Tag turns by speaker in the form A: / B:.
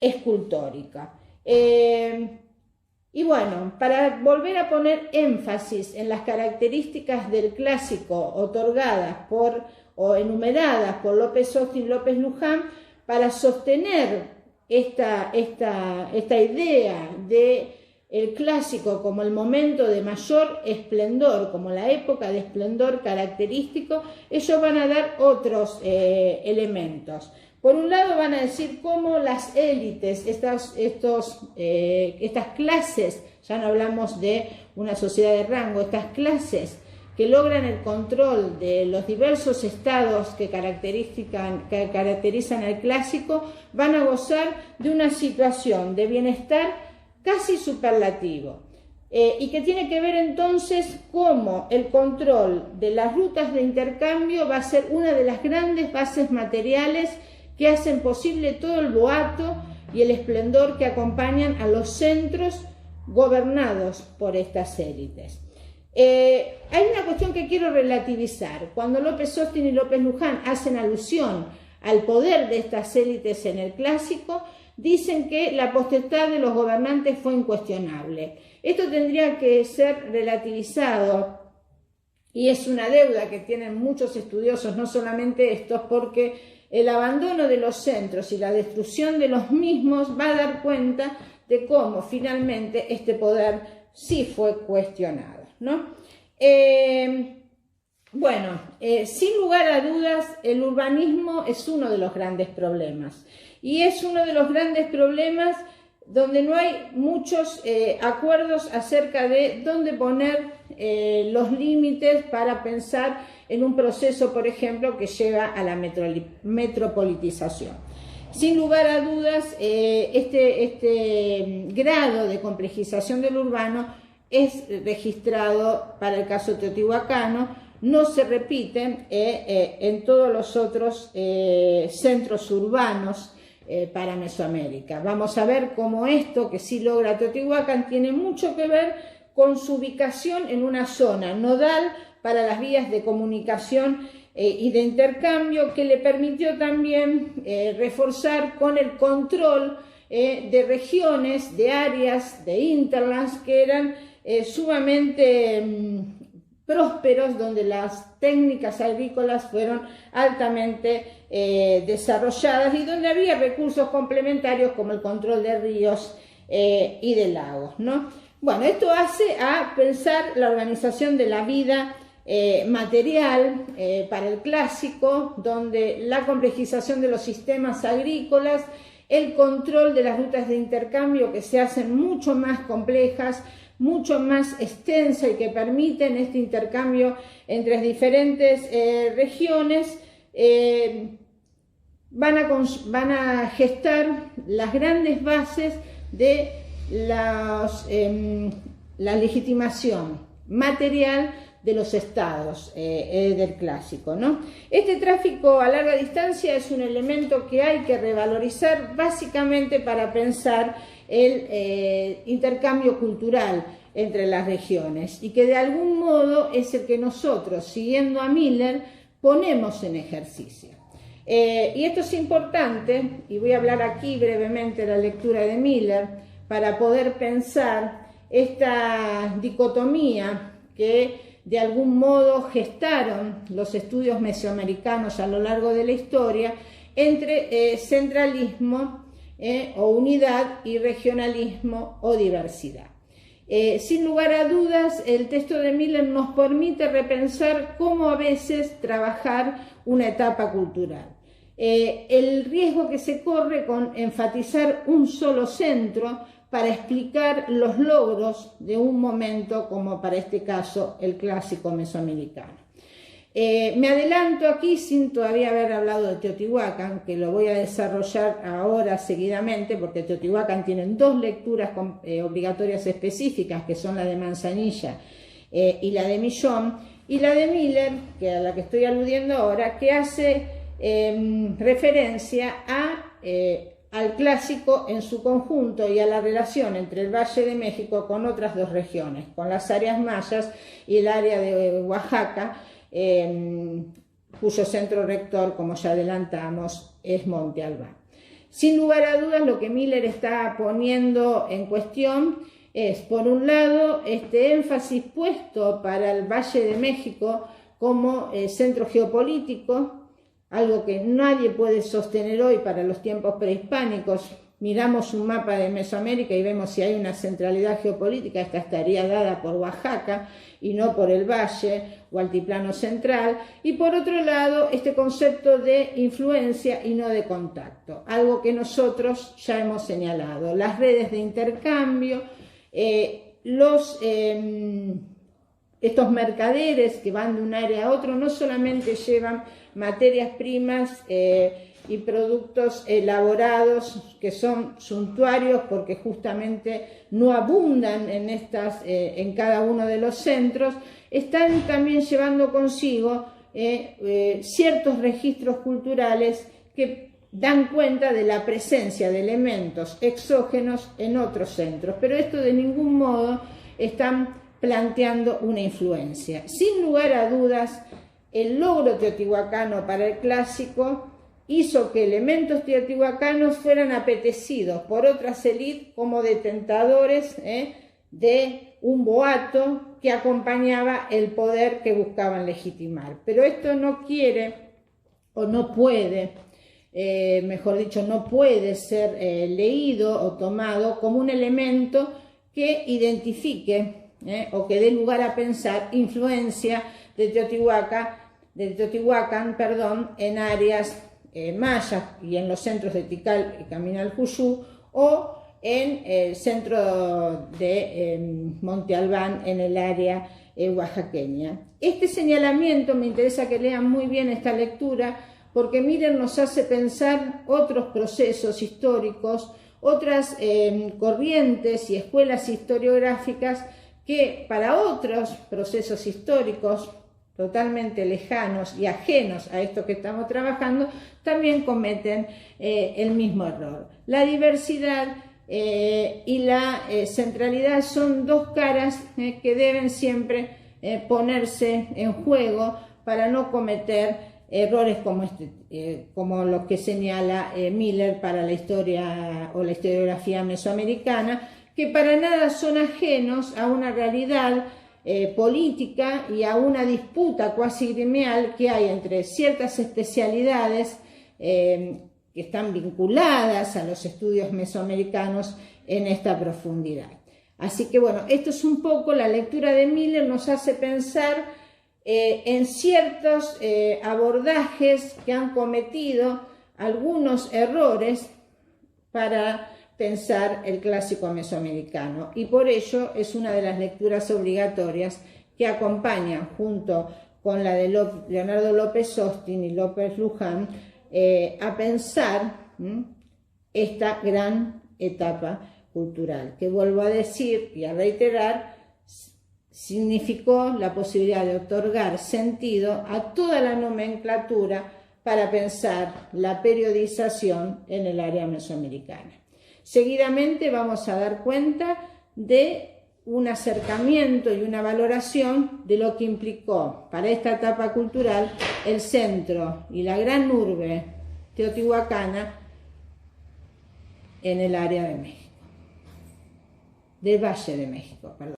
A: escultórica. Y bueno, para volver a poner énfasis en las características del clásico otorgadas o enumeradas por López Austin y López Luján, para sostener esta idea de el clásico como el momento de mayor esplendor, como la época de esplendor característico, ellos van a dar otros elementos. Por un lado van a decir cómo las élites, estas clases, ya no hablamos de una sociedad de rango, estas clases que logran el control de los diversos estados que caracterizan al clásico, van a gozar de una situación de bienestar casi superlativo, y que tiene que ver entonces cómo el control de las rutas de intercambio va a ser una de las grandes bases materiales que hacen posible todo el boato y el esplendor que acompañan a los centros gobernados por estas élites. Hay una cuestión que quiero relativizar. Cuando López Austin y López Luján hacen alusión al poder de estas élites en el clásico, dicen que la potestad de los gobernantes fue incuestionable. Esto tendría que ser relativizado, y es una deuda que tienen muchos estudiosos, no solamente estos, porque el abandono de los centros y la destrucción de los mismos va a dar cuenta de cómo finalmente este poder sí fue cuestionado, ¿no? Sin lugar a dudas, el urbanismo es uno de los grandes problemas, y es uno de los grandes problemas donde no hay muchos acuerdos acerca de dónde poner los límites para pensar en un proceso, por ejemplo, que lleva a la metropolitización. Sin lugar a dudas, este grado de complejización del urbano es registrado para el caso teotihuacano, no se repite en todos los otros centros urbanos para Mesoamérica. Vamos a ver cómo esto que sí logra Teotihuacán tiene mucho que ver con su ubicación en una zona nodal para las vías de comunicación y de intercambio, que le permitió también reforzar con el control de regiones, de áreas, de hinterlands que eran sumamente prósperos, donde las técnicas agrícolas fueron altamente desarrolladas y donde había recursos complementarios como el control de ríos y de lagos, ¿no? Bueno, esto hace a pensar la organización de la vida material para el clásico, donde la complejización de los sistemas agrícolas, el control de las rutas de intercambio que se hacen mucho más complejas, mucho más extensa y que permiten este intercambio entre diferentes regiones, van a gestar las grandes bases de la legitimación material de los estados del clásico, ¿no? Este tráfico a larga distancia es un elemento que hay que revalorizar básicamente para pensar el intercambio cultural entre las regiones, y que de algún modo es el que nosotros, siguiendo a Miller, ponemos en ejercicio. Y esto es importante, y voy a hablar aquí brevemente de la lectura de Miller, para poder pensar esta dicotomía que de algún modo gestaron los estudios mesoamericanos a lo largo de la historia entre centralismo o unidad y regionalismo o diversidad. Sin lugar a dudas, el texto de Miller nos permite repensar cómo a veces trabajar una etapa cultural. El riesgo que se corre con enfatizar un solo centro para explicar los logros de un momento, como para este caso el clásico mesoamericano. Me adelanto aquí sin todavía haber hablado de Teotihuacán, que lo voy a desarrollar ahora seguidamente, porque Teotihuacán tienen dos lecturas obligatorias específicas, que son la de Manzanilla y la de Millón, y la de Miller, que a la que estoy aludiendo ahora, que hace referencia al clásico en su conjunto y a la relación entre el Valle de México con otras dos regiones, con las áreas mayas y el área de Oaxaca, cuyo centro rector, como ya adelantamos, es Monte Albán. Sin lugar a dudas, lo que Miller está poniendo en cuestión es, por un lado, este énfasis puesto para el Valle de México como centro geopolítico, algo que nadie puede sostener hoy para los tiempos prehispánicos. Miramos un mapa de Mesoamérica y vemos si hay una centralidad geopolítica, esta estaría dada por Oaxaca y no por el Valle o Altiplano Central. Y por otro lado, este concepto de influencia y no de contacto, algo que nosotros ya hemos señalado. Las redes de intercambio, estos mercaderes que van de un área a otro no solamente llevan materias primas y productos elaborados que son suntuarios porque justamente no abundan en cada uno de los centros, están también llevando consigo ciertos registros culturales que dan cuenta de la presencia de elementos exógenos en otros centros, pero esto de ningún modo están planteando una influencia. Sin lugar a dudas, el logro teotihuacano para el clásico hizo que elementos teotihuacanos fueran apetecidos por otras élites como detentadores de un boato que acompañaba el poder que buscaban legitimar. Pero esto no quiere o no puede, mejor dicho, no puede ser leído o tomado como un elemento que identifique o que dé lugar a pensar influencia de Teotihuacán, en áreas mayas y en los centros de Tikal y Caminalcuyú, o en el centro de Monte Albán en el área oaxaqueña. Este señalamiento, me interesa que lean muy bien esta lectura, porque Miller nos hace pensar otros procesos históricos, otras corrientes y escuelas historiográficas que para otros procesos históricos totalmente lejanos y ajenos a esto que estamos trabajando, también cometen el mismo error. La diversidad y la centralidad son dos caras que deben siempre ponerse en juego para no cometer errores como los que señala Miller para la historia o la historiografía mesoamericana, que para nada son ajenos a una realidad política y a una disputa cuasi gremial que hay entre ciertas especialidades que están vinculadas a los estudios mesoamericanos en esta profundidad. Así que bueno, esto es un poco la lectura de Miller, nos hace pensar en ciertos abordajes que han cometido algunos errores para pensar el clásico mesoamericano, y por ello es una de las lecturas obligatorias que acompañan junto con la de Leonardo López Austin y López Luján a pensar esta gran etapa cultural, que vuelvo a decir y a reiterar, significó la posibilidad de otorgar sentido a toda la nomenclatura para pensar la periodización en el área mesoamericana. Seguidamente vamos a dar cuenta de un acercamiento y una valoración de lo que implicó para esta etapa cultural el centro y la gran urbe teotihuacana en el área de México, del Valle de México, perdón.